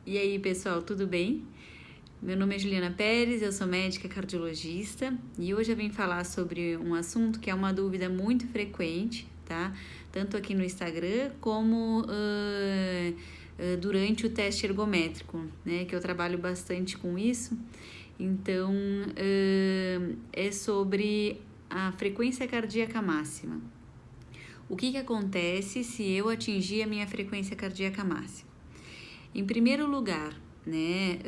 E aí, pessoal, tudo bem? Meu nome é Juliana Pérez, eu sou médica cardiologista e hoje eu vim falar sobre um assunto que é uma dúvida muito frequente, tá? Tanto aqui no Instagram como durante o teste ergométrico, né? Que eu trabalho bastante com isso. Então, é sobre a frequência cardíaca máxima. O que acontece se eu atingir a minha frequência cardíaca máxima? Em primeiro lugar, né,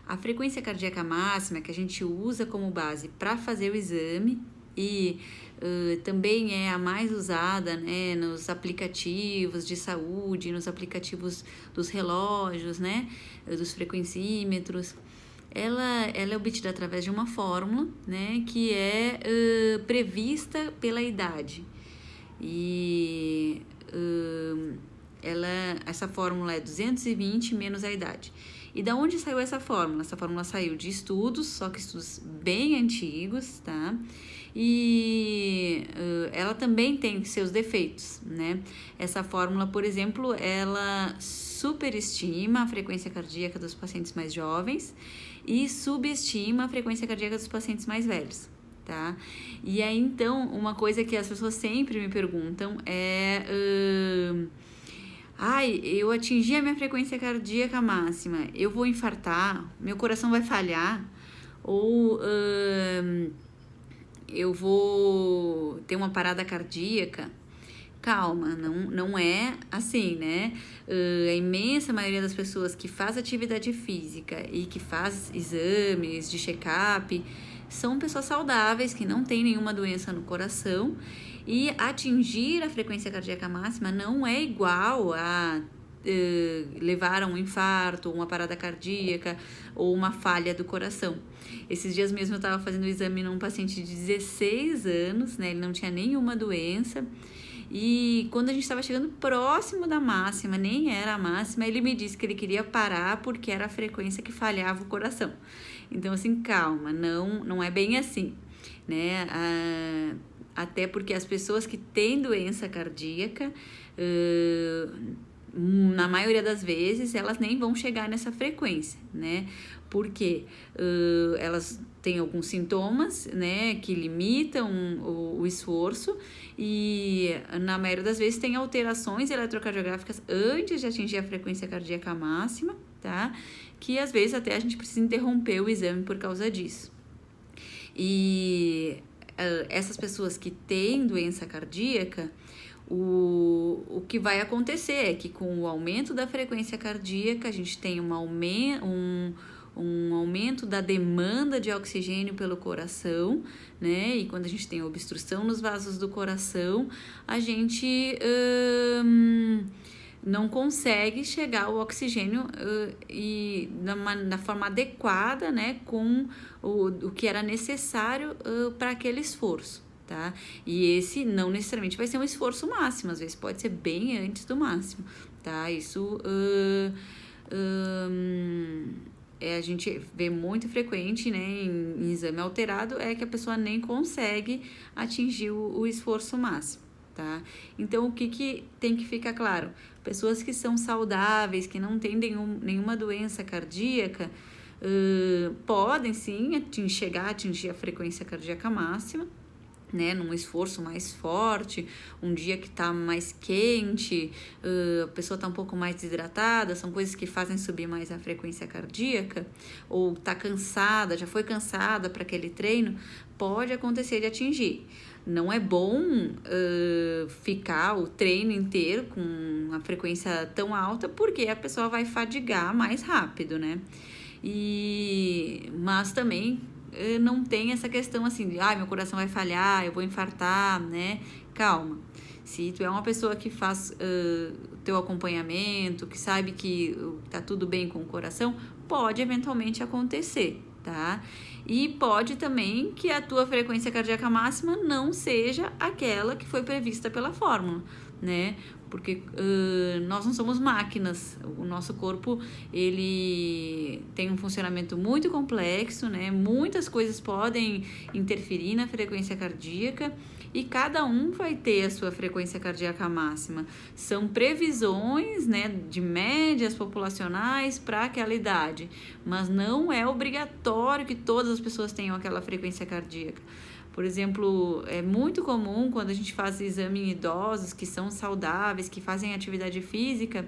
a frequência cardíaca máxima que a gente usa como base para fazer o exame e também é a mais usada, né, nos aplicativos de saúde, nos aplicativos dos relógios, né, dos frequencímetros. Ela é obtida através de uma fórmula, né, que é prevista pela idade. E essa fórmula é 220 menos a idade. E da onde saiu essa fórmula? Essa fórmula saiu de estudos, só que estudos bem antigos, tá? E ela também tem seus defeitos, né? Essa fórmula, por exemplo, ela superestima a frequência cardíaca dos pacientes mais jovens e subestima a frequência cardíaca dos pacientes mais velhos. Tá? E aí, então, uma coisa que as pessoas sempre me perguntam é... eu atingi a minha frequência cardíaca máxima, eu vou infartar? Meu coração vai falhar? Ou eu vou ter uma parada cardíaca? Calma, não é assim, né? A imensa maioria das pessoas que faz atividade física e que faz exames de check-up são pessoas saudáveis, que não têm nenhuma doença no coração, e atingir a frequência cardíaca máxima não é igual a levar a um infarto, uma parada cardíaca ou uma falha do coração. Esses dias mesmo eu estava fazendo o exame num paciente de 16 anos, né? Ele não tinha nenhuma doença. E quando a gente estava chegando próximo da máxima, nem era a máxima, ele me disse que ele queria parar porque era a frequência que falhava o coração. Então, assim, calma, não é bem assim, né? Até porque as pessoas que têm doença cardíaca, na maioria das vezes, elas nem vão chegar nessa frequência, né? Porque elas têm alguns sintomas, né, que limitam o esforço e, na maioria das vezes, tem alterações eletrocardiográficas antes de atingir a frequência cardíaca máxima, tá? Que, às vezes, até a gente precisa interromper o exame por causa disso. E essas pessoas que têm doença cardíaca, o que vai acontecer é que com o aumento da frequência cardíaca, a gente tem um aumento da demanda de oxigênio pelo coração, né? E quando a gente tem obstrução nos vasos do coração, a gente não consegue chegar ao oxigênio e da forma adequada, né? Com o que era necessário para aquele esforço. Tá? E esse não necessariamente vai ser um esforço máximo, às vezes pode ser bem antes do máximo, tá? Isso a gente vê muito frequente, né, em exame alterado, é que a pessoa nem consegue atingir o esforço máximo, tá? Então, o que tem que ficar claro? Pessoas que são saudáveis, que não têm nenhuma doença cardíaca, podem sim chegar a atingir a frequência cardíaca máxima, né, num esforço mais forte, um dia que tá mais quente, a pessoa tá um pouco mais desidratada, são coisas que fazem subir mais a frequência cardíaca, ou tá cansada, já foi cansada para aquele treino, pode acontecer de atingir. Não é bom ficar o treino inteiro com a frequência tão alta, porque a pessoa vai fadigar mais rápido, né? Mas também não tem essa questão assim de meu coração vai falhar, eu vou infartar, né? Calma. Se tu é uma pessoa que faz teu acompanhamento, que sabe que tá tudo bem com o coração, pode eventualmente acontecer, tá? E pode também que a tua frequência cardíaca máxima não seja aquela que foi prevista pela fórmula, né? Porque nós não somos máquinas, o nosso corpo ele tem um funcionamento muito complexo, né? Muitas coisas podem interferir na frequência cardíaca e cada um vai ter a sua frequência cardíaca máxima. São previsões, né, de médias populacionais para aquela idade, mas não é obrigatório que todas as pessoas tenham aquela frequência cardíaca. Por exemplo, é muito comum quando a gente faz exame em idosos que são saudáveis, que fazem atividade física,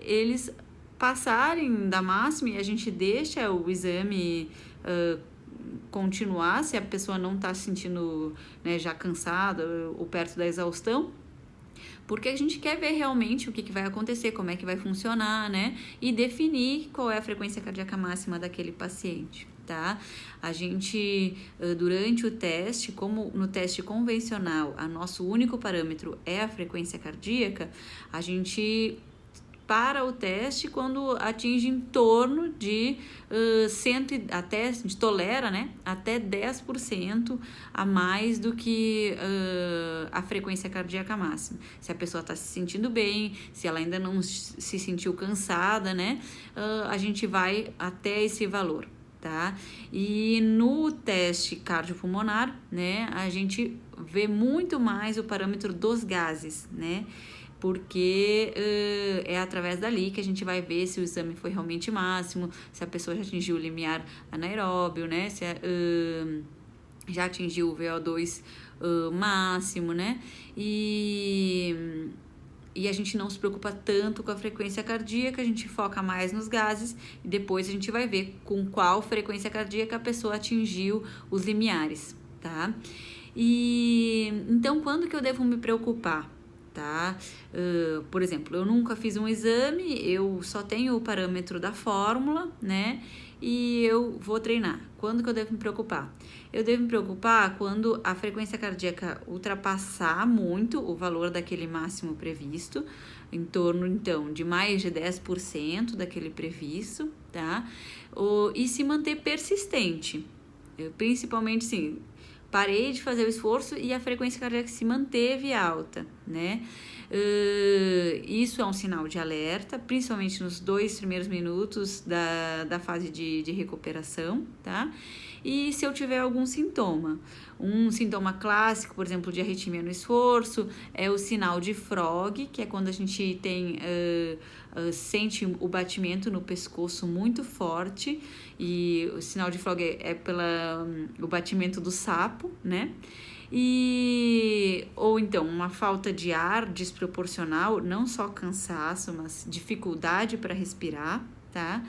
eles passarem da máxima e a gente deixa o exame continuar se a pessoa não está se sentindo, né, já cansada ou perto da exaustão, porque a gente quer ver realmente o que vai acontecer, como é que vai funcionar, né, e definir qual é a frequência cardíaca máxima daquele paciente, tá? A gente, durante o teste, como no teste convencional, nosso único parâmetro é a frequência cardíaca, a gente para o teste quando atinge em torno de até, a gente tolera, né, até 10% a mais do que a frequência cardíaca máxima. Se a pessoa está se sentindo bem, se ela ainda não se sentiu cansada, né, a gente vai até esse valor, tá? E no teste cardiopulmonar, né, a gente vê muito mais o parâmetro dos gases, né? Porque é através dali que a gente vai ver se o exame foi realmente máximo, se a pessoa já atingiu o limiar anaeróbio, né? Se já atingiu o VO2 máximo, né? E a gente não se preocupa tanto com a frequência cardíaca, a gente foca mais nos gases e depois a gente vai ver com qual frequência cardíaca a pessoa atingiu os limiares, tá? E então, quando que eu devo me preocupar? Tá? Por exemplo, eu nunca fiz um exame, eu só tenho o parâmetro da fórmula, né? E eu vou treinar. Quando que eu devo me preocupar? Eu devo me preocupar quando a frequência cardíaca ultrapassar muito o valor daquele máximo previsto, em torno, então, de mais de 10% daquele previsto, tá? E se manter persistente. Principalmente, sim, parei de fazer o esforço e a frequência cardíaca se manteve alta, né? Isso é um sinal de alerta, principalmente nos 2 primeiros minutos da fase de recuperação, tá? E se eu tiver algum sintoma, um sintoma clássico, por exemplo, de arritmia no esforço, é o sinal de Frog, que é quando a gente tem sente o batimento no pescoço muito forte, e o sinal de Frog é o batimento do sapo, né? Ou então uma falta de ar desproporcional, não só cansaço, mas dificuldade para respirar, tá?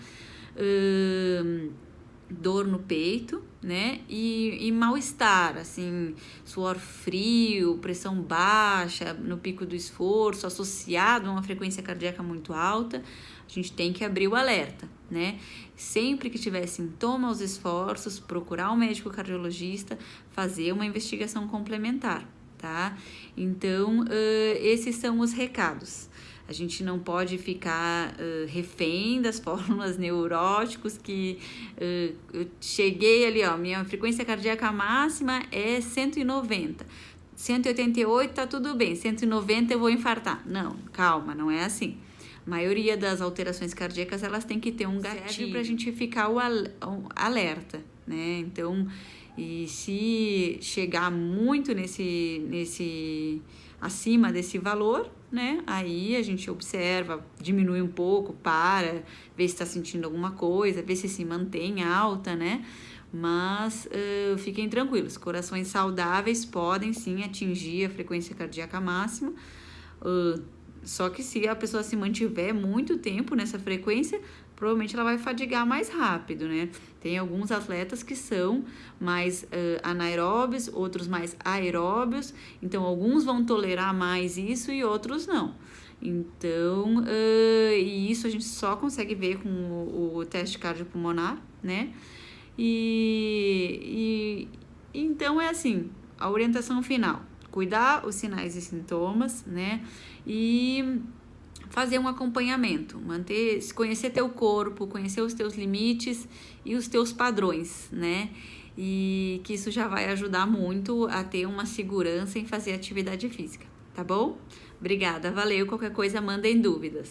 Dor no peito, né? E mal-estar, assim, suor frio, pressão baixa no pico do esforço, associado a uma frequência cardíaca muito alta, a gente tem que abrir o alerta, né? Sempre que tiver sintoma aos esforços, procurar um médico cardiologista, fazer uma investigação complementar, tá? Então, esses são os recados. A gente não pode ficar refém das fórmulas neuróticos que eu cheguei ali, ó, minha frequência cardíaca máxima é 190. 188 tá tudo bem, 190 eu vou infartar. Não, calma, não é assim. A maioria das alterações cardíacas, elas têm que ter um gatilho para a gente ficar o alerta, né? Então, e se chegar muito acima desse valor, né? Aí a gente observa, diminui um pouco, vê se está sentindo alguma coisa, vê se mantém alta, né? Mas fiquem tranquilos, corações saudáveis podem sim atingir a frequência cardíaca máxima, só que se a pessoa se mantiver muito tempo nessa frequência, provavelmente ela vai fadigar mais rápido, né? Tem alguns atletas que são mais anaeróbios, outros mais aeróbios, então alguns vão tolerar mais isso e outros não. Então, e isso a gente só consegue ver com o teste cardiopulmonar, né? Então é assim, a orientação final: cuidar os sinais e sintomas, né? E fazer um acompanhamento, conhecer teu corpo, conhecer os teus limites e os teus padrões, né? E que isso já vai ajudar muito a ter uma segurança em fazer atividade física, tá bom? Obrigada, valeu, qualquer coisa mandem dúvidas.